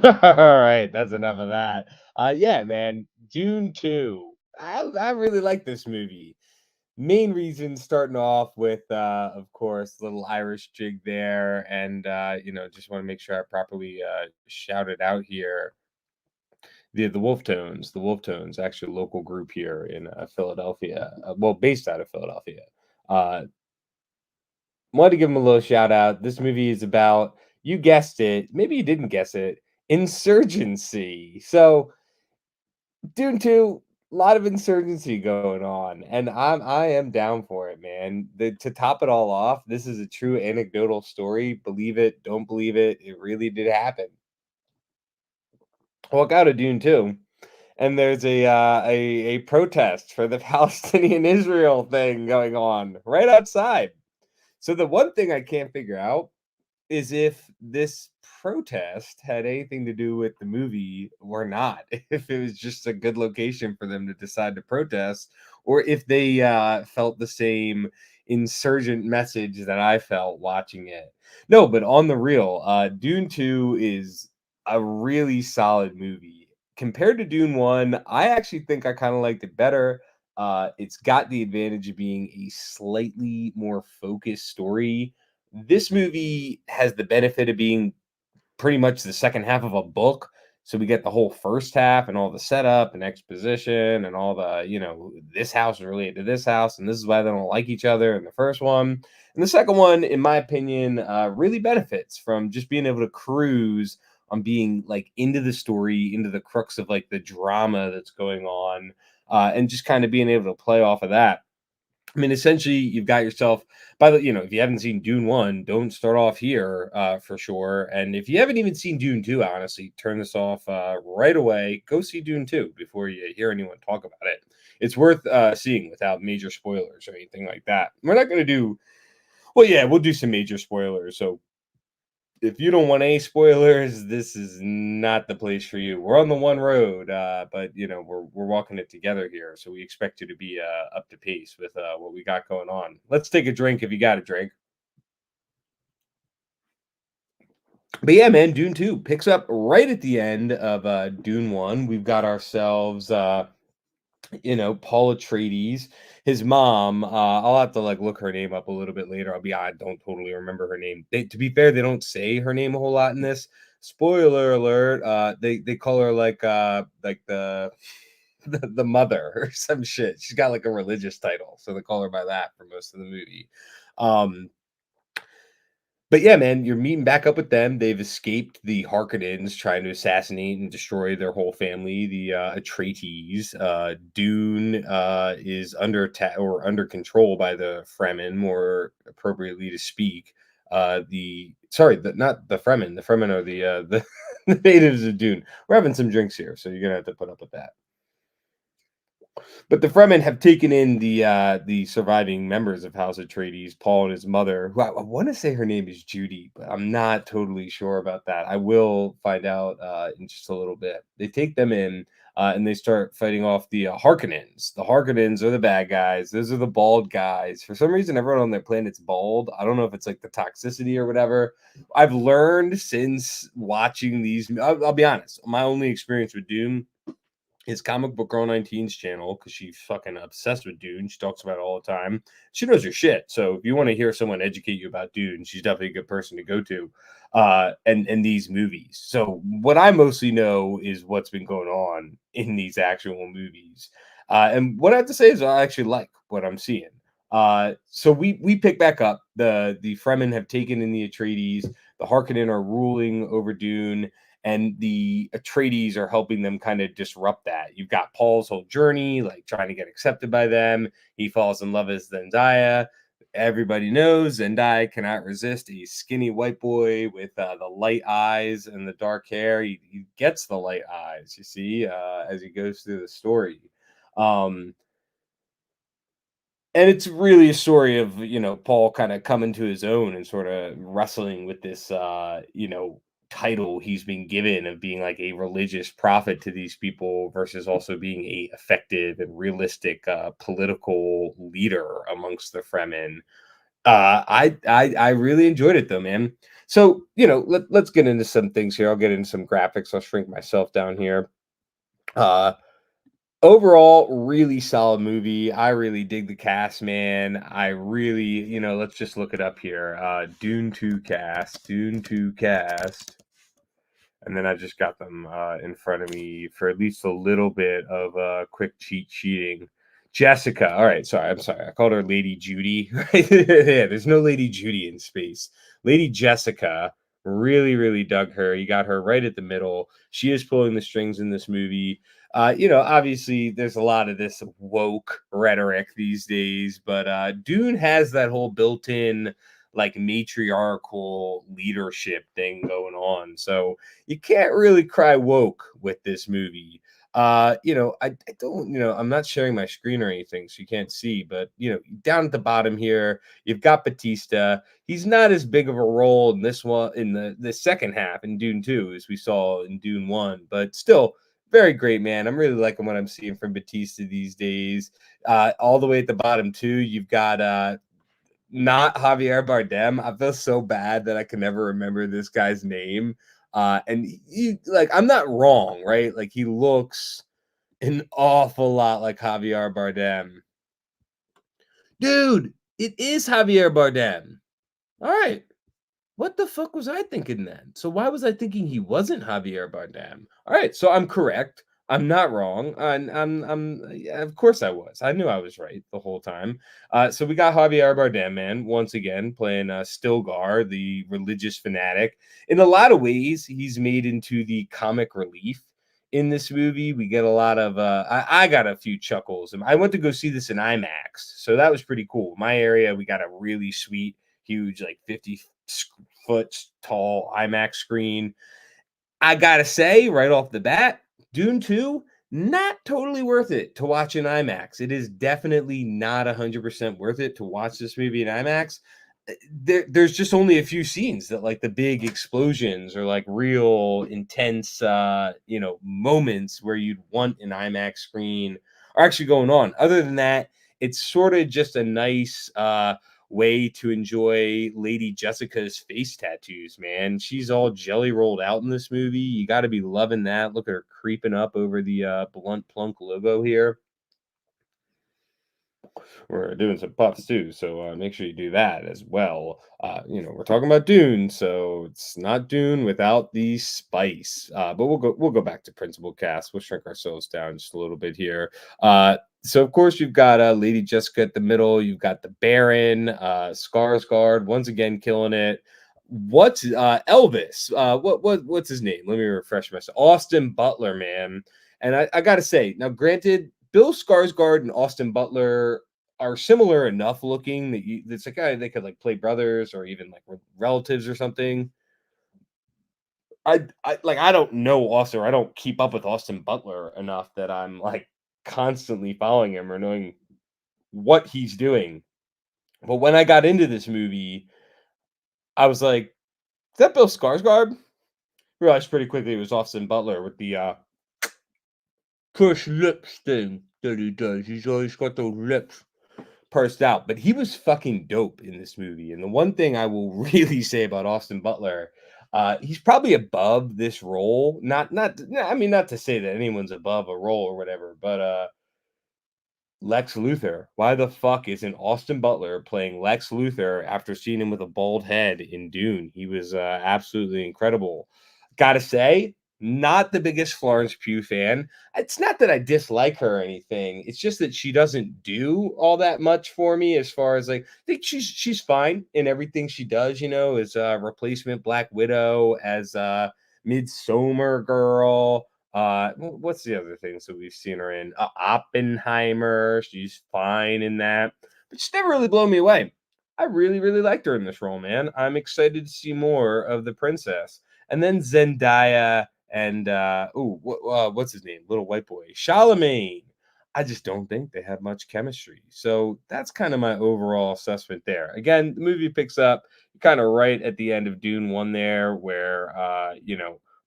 All right, that's enough of that. Yeah, man, Dune 2. I really like this movie. Main reason starting off with, of course, little Irish jig there, and just want to make sure I properly shout it out here. The Wolf Tones, actually a local group here in Philadelphia, well, based out of Philadelphia. Uh, Wanted to give them a little shout out. This movie is about, you guessed it, maybe you didn't guess it, insurgency. So Dune 2, a lot of insurgency going on, and I am down for it, man. To top it all off, this is a true anecdotal story. Believe it, don't believe it, it really did happen. Walk out of Dune 2, and there's a protest for the Palestinian Israel thing going on right outside. So the one thing I can't figure out is if this protest had anything to do with the movie or not. If it was just a good location for them to decide to protest, or if they felt the same insurgent message that I felt watching it. No, but on the real, Dune 2 is a really solid movie. Compared to Dune 1, I actually think I kind of liked it better. It's got the advantage of being a slightly more focused story. This movie has the benefit of being pretty much the second half of a book. So we get the whole first half and all the setup and exposition and all the, this house is related to this house and this is why they don't like each other in the first one. And the second one, in my opinion, really benefits from just being able to cruise on being like into the story, into the crux of like the drama that's going on, and just kind of being able to play off of that. I mean, essentially, you've got yourself if you haven't seen Dune 1, don't start off here for sure. And if you haven't even seen Dune 2, honestly, turn this off right away. Go see Dune 2 before you hear anyone talk about it. It's worth seeing without major spoilers or anything like that. We're not going to do, well, yeah, we'll do some major spoilers. So if you don't want any spoilers, this is not the place for you. We're on the one road, but we're walking it together here, so we expect you to be up to pace with what we got going on. Let's take a drink if you got a drink. But yeah, man, Dune 2 picks up right at the end of Dune 1. We've got ourselves Paul Atreides, his mom. I'll have to like look her name up a little bit later. I don't totally remember her name. To be fair, they don't say her name a whole lot in this. Spoiler alert. They call her like the mother or some shit. She's got like a religious title, so they call her by that for most of the movie. Um, but yeah, man, you're meeting back up with them. They've escaped the Harkonnens trying to assassinate and destroy their whole family, the Atreides. Dune is under attack or under control by the Fremen, more appropriately to speak. Not the Fremen. The Fremen are the natives of Dune. We're having some drinks here, so you're gonna have to put up with that. But the Fremen have taken in the surviving members of House Atreides, Paul and his mother, who I want to say her name is Judy, but I'm not totally sure about that. I will find out in just a little bit. They take them in and they start fighting off the Harkonnens. The Harkonnens are the bad guys. Those are the bald guys. For some reason, everyone on their planet's bald. I don't know if it's like the toxicity or whatever. I've learned since watching these. I'll be honest. My only experience with Doom his Comic Book Girl 19's channel because she's fucking obsessed with Dune. She talks about it all the time. She knows her shit. So if you want to hear someone educate you about Dune, she's definitely a good person to go to. And these movies. So what I mostly know is what's been going on in these actual movies. And what I have to say is I actually like what I'm seeing. So we pick back up. The Fremen have taken in the Atreides. The Harkonnen are ruling over Dune and the Atreides are helping them kind of disrupt that. You've got Paul's whole journey, like trying to get accepted by them. He falls in love with Zendaya. Everybody knows Zendaya cannot resist a skinny white boy with the light eyes and the dark hair. He gets the light eyes, you see, as he goes through the story. Um, and it's really a story of Paul kind of coming to his own and sort of wrestling with this title he's been given of being like a religious prophet to these people versus also being a effective and realistic political leader amongst the Fremen. I really enjoyed it though, man. So, let's get into some things here. I'll get into some graphics. I'll shrink myself down here. Uh, Overall, really solid movie. I really dig the cast, man. I really, let's just look it up here. Dune 2 cast, Dune 2 cast. And then I just got them in front of me for at least a little bit of quick cheating. Jessica. All right, sorry. I'm sorry. I called her Lady Judy. Yeah, there's no Lady Judy in space. Lady Jessica. Really, really dug her. You got her right at the middle. She is pulling the strings in this movie. Obviously, there's a lot of this woke rhetoric these days, but Dune has that whole built-in like matriarchal leadership thing going on. So you can't really cry woke with this movie. I don't, I'm not sharing my screen or anything, so you can't see, but down at the bottom here, you've got Batista. He's not as big of a role in this one in the second half in Dune 2 as we saw in Dune 1, but still very great, man. I'm really liking what I'm seeing from Batista these days. All the way at the bottom too, you've got not Javier Bardem. I feel so bad that I can never remember this guy's name. And like, I'm not wrong, right? Like, he looks an awful lot like Javier Bardem. Dude, it is Javier Bardem. All right. What the fuck was I thinking then? So why was I thinking he wasn't Javier Bardem? All right, so I'm correct. I'm not wrong. Yeah, of course I was. I knew I was right the whole time. So we got Javier Bardem, man, once again playing Stilgar, the religious fanatic. In a lot of ways, he's made into the comic relief in this movie. We get a lot of. I got a few chuckles. I went to go see this in IMAX, so that was pretty cool. My area, we got a really sweet, huge, like 50-foot tall IMAX screen. I gotta say, right off the bat, Dune 2, not totally worth it to watch in IMAX. It is definitely not 100% worth it to watch this movie in IMAX. There's just only a few scenes that like the big explosions or like real intense moments where you'd want an IMAX screen are actually going on. Other than that, it's sort of just a nice way to enjoy Lady Jessica's face tattoos, man. She's all jelly rolled out in this movie. You got to be loving that. Look at her creeping up over the Blunt Plunk logo here. We're doing some puffs too, so make sure you do that as well. We're talking about Dune, so it's not Dune without the spice. But we'll go back to principal cast. We'll shrink ourselves down just a little bit here. So of course you've got Lady Jessica at the middle. You've got the Baron, Skarsgård once again killing it. What's Elvis? What's his name? Let me refresh myself. Austin Butler, man. And I gotta say, now granted, Bill Skarsgård and Austin Butler are similar enough looking that it's like they could like play brothers or even like relatives or something. I don't know Austin, or I don't keep up with Austin Butler enough that I'm like constantly following him or knowing what he's doing. But when I got into this movie, I was like, "Is that Bill Skarsgård?" Realized pretty quickly it was Austin Butler with the cush lips thing that he does. He's always got those lips pursed out, but he was fucking dope in this movie. And the one thing I will really say about Austin Butler, he's probably above this role. I mean, not to say that anyone's above a role or whatever, but Lex Luthor. Why the fuck isn't Austin Butler playing Lex Luthor after seeing him with a bald head in Dune? He was absolutely incredible. Gotta say, not the biggest Florence Pugh fan. It's not that I dislike her or anything. It's just that she doesn't do all that much for me as far as like I think she's fine in everything she does, as a replacement Black Widow, as Midsummer Girl. What's the other things that we've seen her in? Oppenheimer. She's fine in that, but she's never really blown me away. I really, really liked her in this role, man. I'm excited to see more of the princess. And then Zendaya and what's his name? Little white boy, Charlemagne. I just don't think they have much chemistry. So that's kind of my overall assessment there. Again, the movie picks up kind of right at the end of Dune 1 there, where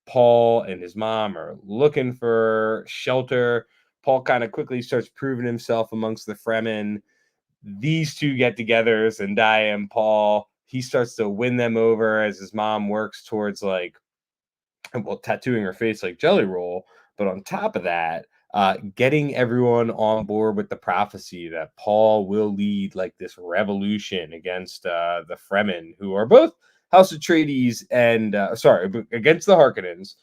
Paul and his mom are looking for shelter. Paul kind of quickly starts proving himself amongst the Fremen. These two get together, Zendaya and Paul. he starts to win them over as his mom works towards like, well, tattooing her face like Jelly Roll. But on top of that, getting everyone on board with the prophecy that Paul will lead like this revolution against the Fremen, who are both House Atreides and against the Harkonnens.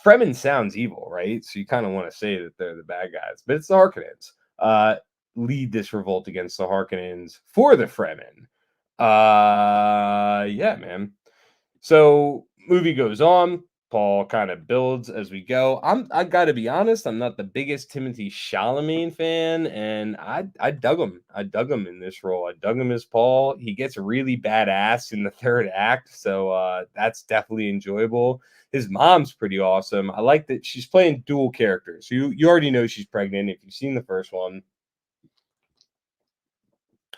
Fremen sounds evil, right? So you kind of want to say that they're the bad guys, but it's the Harkonnens. Lead this revolt against the Harkonnens for the Fremen. Yeah, man. So movie goes on. Paul kind of builds as we go. I gotta be honest, I'm not the biggest Timothy Chalamet fan, and I dug him. I dug him in this role. I dug him as Paul. He gets really badass in the third act, so that's definitely enjoyable. His mom's pretty awesome. I like that she's playing dual characters. You already know she's pregnant if you've seen the first one.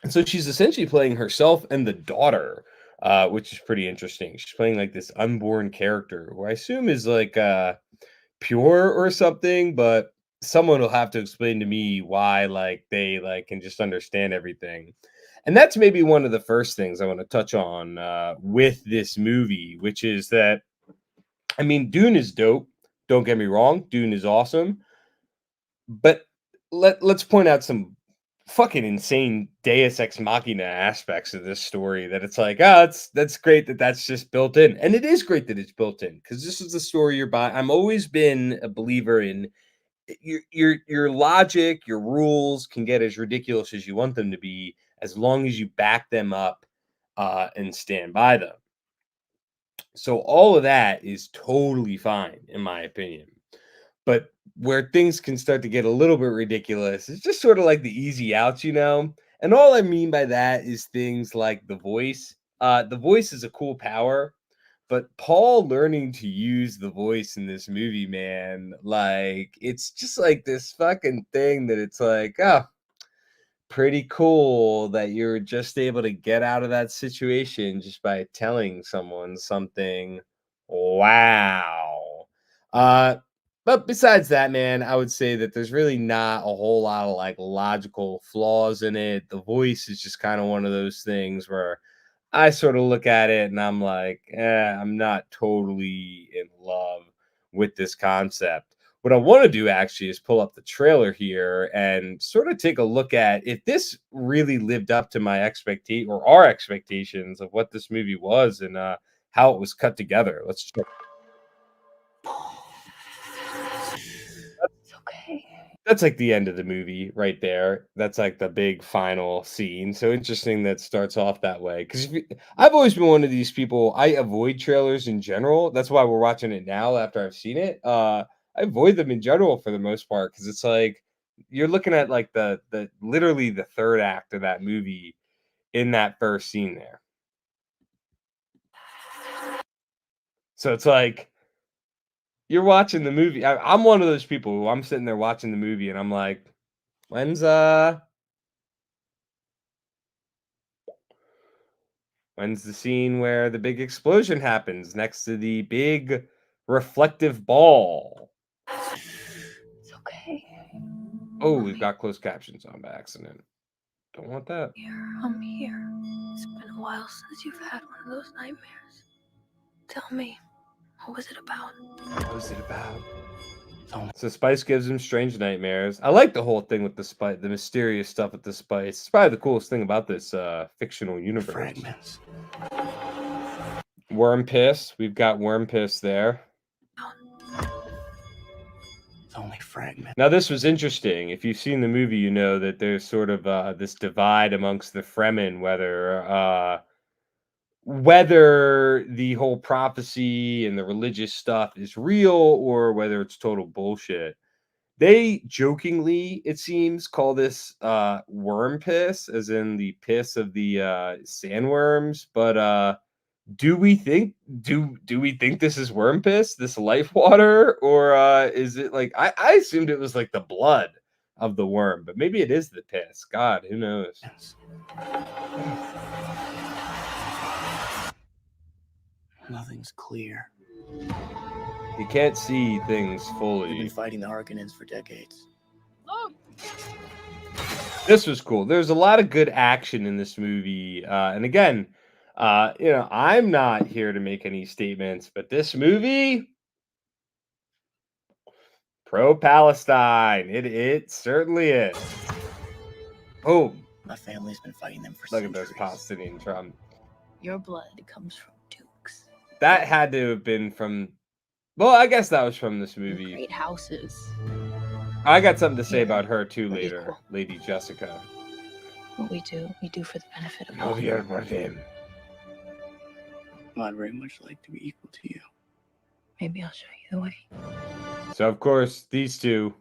And so she's essentially playing herself and the daughter, which is pretty interesting. She's playing like this unborn character who I assume is like pure or something, but someone will have to explain to me why like they like can just understand everything. And that's maybe one of the first things I want to touch on with this movie, which is that I mean, Dune is dope. Don't get me wrong, Dune is awesome, but let's point out some fucking insane Deus Ex Machina aspects of this story that it's like, oh, that's great that that's just built in. And it is great that it's built in because this is the story you're buying. I'm always been a believer in your logic, your rules can get as ridiculous as you want them to be as long as you back them up and stand by them. So all of that is totally fine in my opinion. But where things can start to get a little bit ridiculous, it's just sort of like the easy outs, you know? And all I mean by that is things like the voice. The voice is a cool power, but Paul learning to use the voice in this movie, man, like it's just like this fucking thing that it's like, oh, pretty cool that you're just able to get out of that situation just by telling someone something. Wow. Uh, but besides that, man, I would say that there's really not a whole lot of like logical flaws in it. The voice is just kind of one of those things where I sort of look at it and I'm like, I'm not totally in love with this concept. What I want to do actually is pull up the trailer here and sort of take a look at if this really lived up to my expectation or our expectations of what this movie was and how it was cut together. Let's check. It's okay. That's like the end of the movie right there. That's like the big final scene. So interesting that starts off that way because I've always been one of these people. I avoid trailers in general. That's why we're watching it now after I've seen it. I avoid them in general for the most part because it's like you're looking at like the literally the third act of that movie in that first scene there. So it's like you're watching the movie. I'm one of those people who I'm sitting there watching the movie and I'm like, when's when's the scene where the big explosion happens next to the big reflective ball? It's okay. Oh, we've got closed captions on by accident. Don't want that. I'm here. It's been a while since you've had one of those nightmares. Tell me, what was it about? What was it about? So Spice gives him strange nightmares. I like the whole thing with the spice, the mysterious stuff with the spice. It's probably the coolest thing about this fictional universe. Fragments. Worm piss. We've got worm piss there. It's only fragments. Now, this was interesting. If you've seen the movie, you know that there's sort of this divide amongst the Fremen, whether the whole prophecy and the religious stuff is real or whether it's total bullshit. They jokingly, it seems, call this worm piss, as in the piss of the sandworms. But do we think do we think this is worm piss, this life water, or is it like I assumed it was like the blood of the worm, but maybe it is the piss. God, who knows? Nothing's clear. You can't see things We've fully. been fighting the Harkonnens for decades. This was cool. There's a lot of good action in this movie, and again, I'm not here to make any statements, but this movie, pro-Palestine. It certainly is. Boom. My family's been fighting them for Look at those centuries. Palestinian Trump. Your blood comes from dukes. That had to have been from. Well, I guess that was from this and movie. Great houses. I got something to say Here, about her too we're later, equal. Lady Jessica. What we do for the benefit of Oh, all. you're with him. I'd very much like to be equal to you. Maybe I'll show you the way. So of course these two.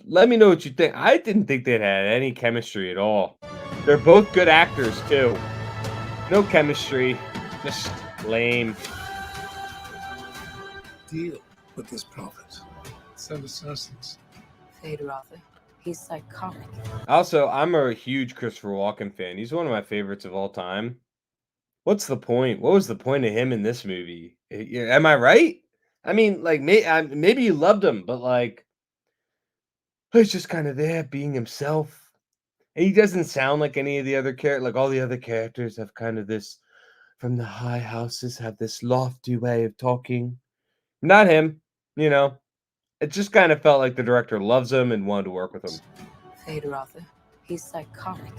Let me know what you think. I didn't think they had any chemistry at all. They're both good actors too. No chemistry, just lame. Deal with this prophet. Send assassins. Fade Arthur. He's psychotic. Also, I'm a huge Christopher Walken fan. He's one of my favorites of all time. What's the point? What was the point of him in this movie? Am I right? I mean, like, maybe you loved him, but like, he's just kind of there being himself. And he doesn't sound like any of the other characters. Like all the other characters have kind of this, from the high houses, have this lofty way of talking. Not him, you know. It just kind of felt like the director loves him and wanted to work with him. Fade Arthur. He's psychotic.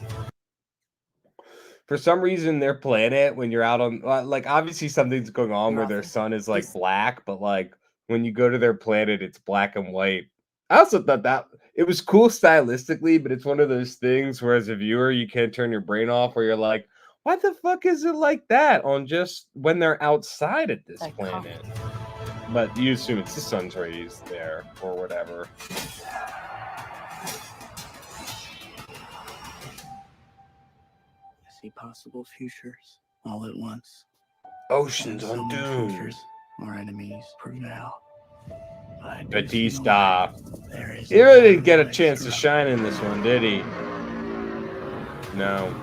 For some reason, their planet, when you're out on, like, obviously something's going on where their sun is like black, but like when you go to their planet, it's black and white. I also thought that it was cool stylistically, but it's one of those things where as a viewer, you can't turn your brain off where you're like, why the fuck is it like that on just when they're outside at this planet? But you assume it's the sun's rays there or whatever. I see possible futures all at once. Oceans And so on many Dune. futures, our enemies prevail. But I do see Batista. the light. There is He really didn't no get a place chance to run. shine in this one, did he? No.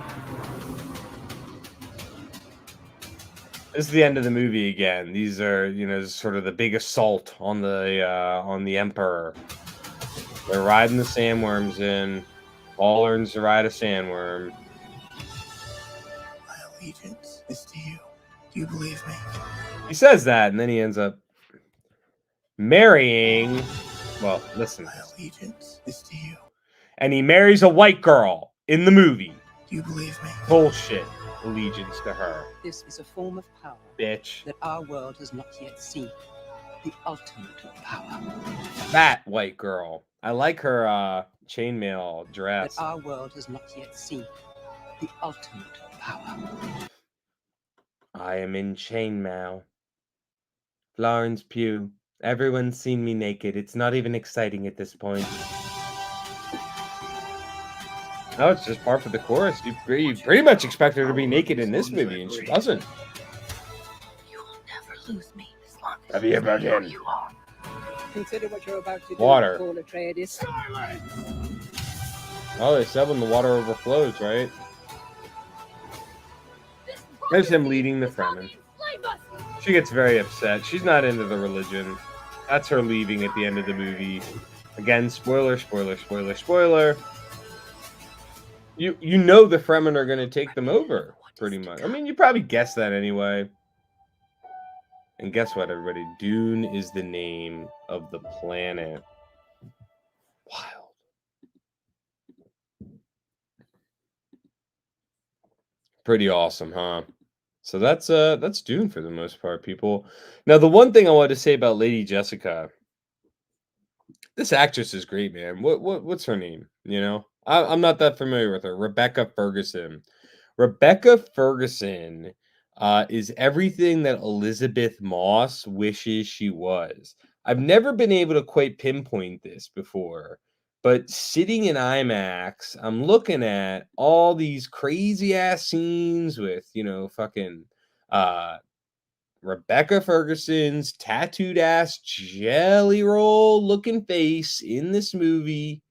This is the end of the movie again. These are, sort of the big assault on the Emperor. They're riding the sandworms in. Paul learns to ride a sandworm. My allegiance is to you. Do you believe me? He says that, and then he ends up marrying. Well, listen. My allegiance is to you. And he marries a white girl in the movie. Do you believe me? Bullshit. Allegiance to her. This is a form of power Bitch. that our world has not yet seen. The ultimate power That white girl. I like her chainmail that dress. our world has not yet seen. The ultimate power. I am in chainmail. Florence Pugh. Everyone's seen me naked. It's not even exciting at this point. No, it's just part for the chorus. You pretty much expect her to be naked in this movie, and she doesn't. You will never lose me as long as Have you ever stay where been? you are. Consider what you're about to Water. do, Paul Atreides. Oh, they said when the water overflows, right? There's him leading the Fremen. She gets very upset. She's not into the religion. That's her leaving at the end of the movie. Again, spoiler, spoiler, spoiler, spoiler. You know the Fremen are going to take them over, pretty much. I mean, you probably guessed that anyway. And guess what, everybody? Dune is the name of the planet. Wild. Pretty awesome, huh? So that's Dune for the most part, people. Now, the one thing I wanted to say about Lady Jessica, this actress is great, man. What's her name? I'm not that familiar with her. Rebecca Ferguson. Rebecca Ferguson is everything that Elizabeth Moss wishes she was. I've never been able to quite pinpoint this before, but sitting in IMAX, I'm looking at all these crazy ass scenes with, fucking Rebecca Ferguson's tattooed ass jelly roll looking face in this movie,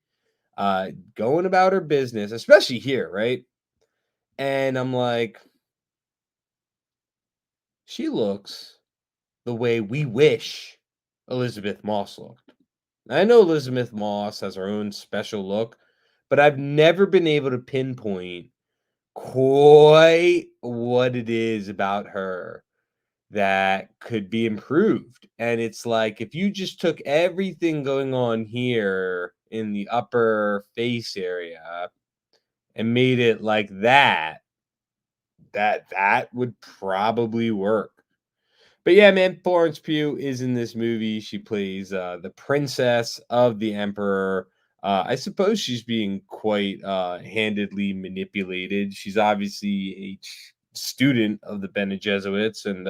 going about her business, especially here, right? And I'm like, she looks the way we wish Elizabeth Moss looked. I know Elizabeth Moss has her own special look, but I've never been able to pinpoint quite what it is about her that could be improved. And it's like if you just took everything going on here in the upper face area and made it like that would probably work. But yeah, man, Florence Pugh is in this movie. She plays the princess of the emperor. I suppose she's being quite handedly manipulated. She's obviously a student of the Bene Gesserit, and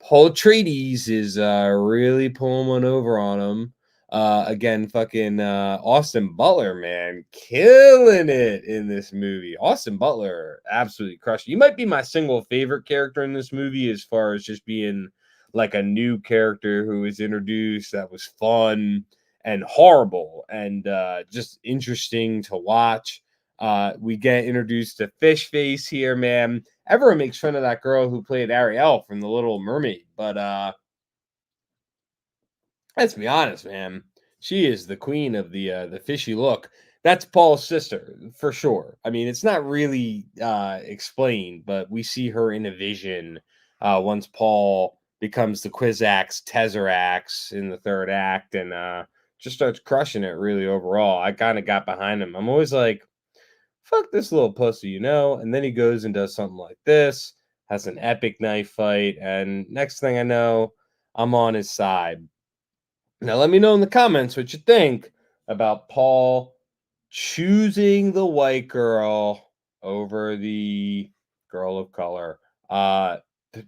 Paul Atreides is really pulling one over on him. Again, fucking Austin Butler, man, killing it in this movie. Austin Butler absolutely crushed. You might be my single favorite character in this movie as far as just being like a new character who was introduced that was fun and horrible and just interesting to watch. We get introduced to Fish Face here, man. Everyone makes fun of that girl who played Ariel from The Little Mermaid, but let's be honest, man. She is the queen of the fishy look. That's Paul's sister for sure. I mean, it's not really explained, but we see her in a vision once Paul becomes the Quizax Tesseract in the third act, and just starts crushing it. Really, overall, I kind of got behind him. I'm always like, fuck this little pussy, you know? And then he goes and does something like this, has an epic knife fight, and next thing I know, I'm on his side. Now, let me know in the comments what you think about Paul choosing the white girl over the girl of color.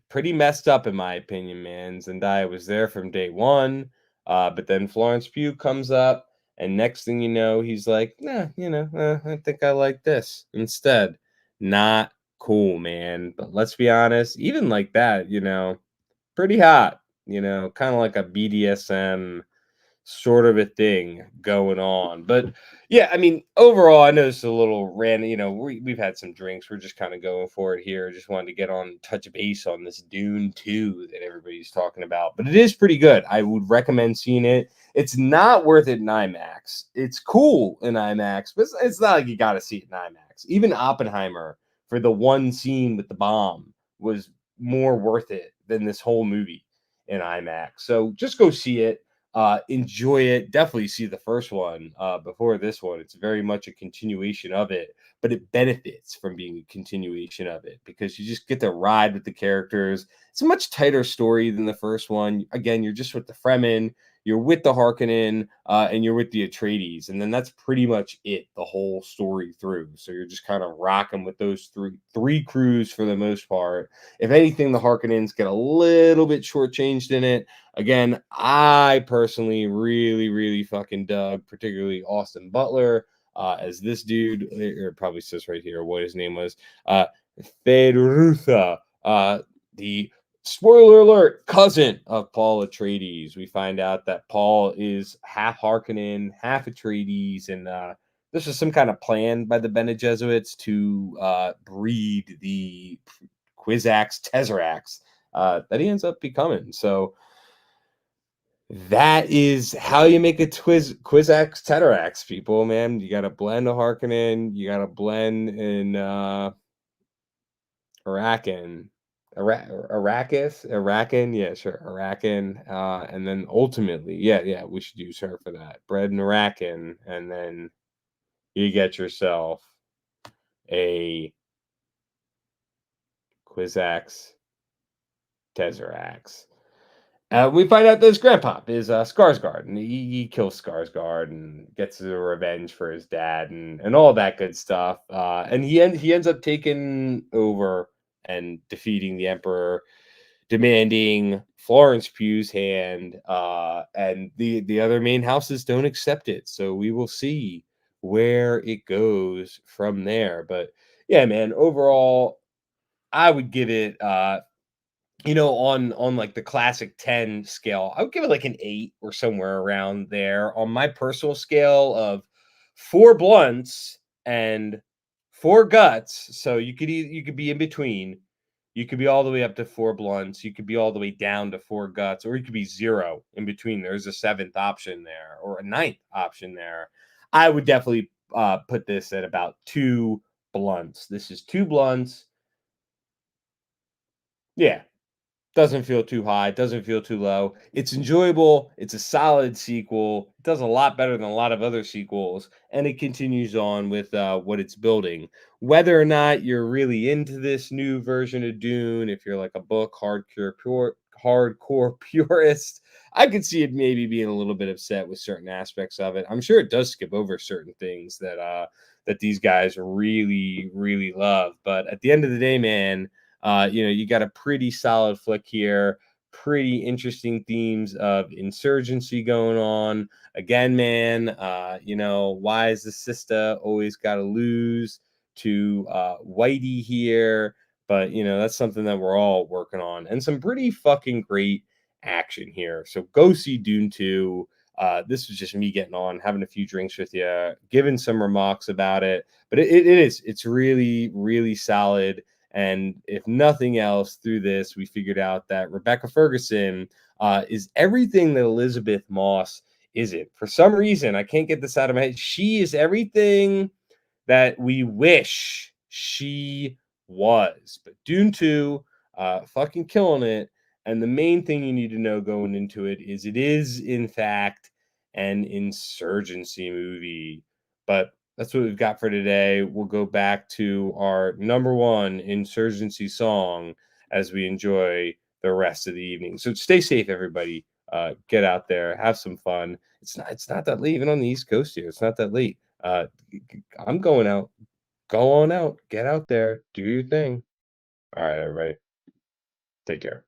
Pretty messed up, in my opinion, man. Zendaya was there from day one, but then Florence Pugh comes up, and next thing you know, he's like, nah, I think I like this instead. Not cool, man. But let's be honest, even like that, pretty hot, kind of like a BDSM sort of a thing going on. But yeah, I mean, overall, I know it's a little random. We've had some drinks. We're just kind of going for it here. Just wanted to get on touch base on this Dune 2 that everybody's talking about. But it is pretty good. I would recommend seeing it. It's not worth it in IMAX. It's cool in IMAX, but it's not like you got to see it in IMAX. Even Oppenheimer, for the one scene with the bomb, was more worth it than this whole movie in IMAX. So just go see it. Enjoy it. Definitely see the first one before this one. It's very much a continuation of it, but it benefits from being a continuation of it because you just get to ride with the characters. It's a much tighter story than the first one. Again, you're just with the Fremen, you're with the Harkonnen, and you're with the Atreides, and then that's pretty much it the whole story through. So you're just kind of rocking with those three crews for the most part. If anything, the Harkonnens get a little bit shortchanged in it. Again, I personally really, really fucking dug, particularly Austin Butler as this dude. It probably says right here what his name was. Fedrutha, the spoiler alert cousin of Paul Atreides. We find out that Paul is half Harkonnen, half Atreides, and this is some kind of plan by the Bene Gesserits to breed the Quizax Tesseracts that he ends up becoming. So that is how you make a Quizax Tesseract, people, man. You got to blend a Harkonnen. You got to blend in Arakan. Arakan, yeah, sure, Arakan, and then ultimately, yeah, we should use her for that. Bread and Arakan, and then you get yourself a Quizax Tesseract. We find out that his grandpa is Skarsgård, and he kills Skarsgård and gets the revenge for his dad and all that good stuff. And he ends up taking over and defeating the Emperor, demanding Florence Pugh's hand. And the other main houses don't accept it, so we will see where it goes from there. But yeah, man, overall, I would give it on like the classic 10 scale, I would give it like an 8 or somewhere around there. On my personal scale of 4 blunts and 4 guts, so you could be in between. You could be all the way up to 4 blunts, you could be all the way down to 4 guts, or you could be 0 in between. There's a 7th option there or a 9th option there. I would definitely put this at about 2 blunts. This is 2 blunts. Yeah, doesn't feel too high, doesn't feel too low. It's enjoyable. It's a solid sequel. It does a lot better than a lot of other sequels, and it continues on with what it's building. Whether or not you're really into this new version of Dune, if you're like a book hardcore purist, I could see it maybe being a little bit upset with certain aspects of it. I'm sure it does skip over certain things that these guys really really love. But at the end of the day, man, you got a pretty solid flick here. Pretty interesting themes of insurgency going on. Again, man, why is the sister always got to lose to Whitey here? But, that's something that we're all working on. And some pretty fucking great action here. So go see Dune 2. This was just me getting on, having a few drinks with you, giving some remarks about it. But it's really, really solid. And if nothing else, through this, we figured out that Rebecca Ferguson is everything that Elizabeth Moss isn't. For some reason, I can't get this out of my head. She is everything that we wish she was. But Dune 2, fucking killing it. And the main thing you need to know going into it is in fact, an insurgency movie. But that's what we've got for today. We'll go back to our number one insurgency song as we enjoy the rest of the evening. So stay safe, everybody. Get out there, have some fun. It's not that late, even on the East Coast here. It's not that late. I'm going out. Go on out. Get out there. Do your thing. All right, everybody. Take care.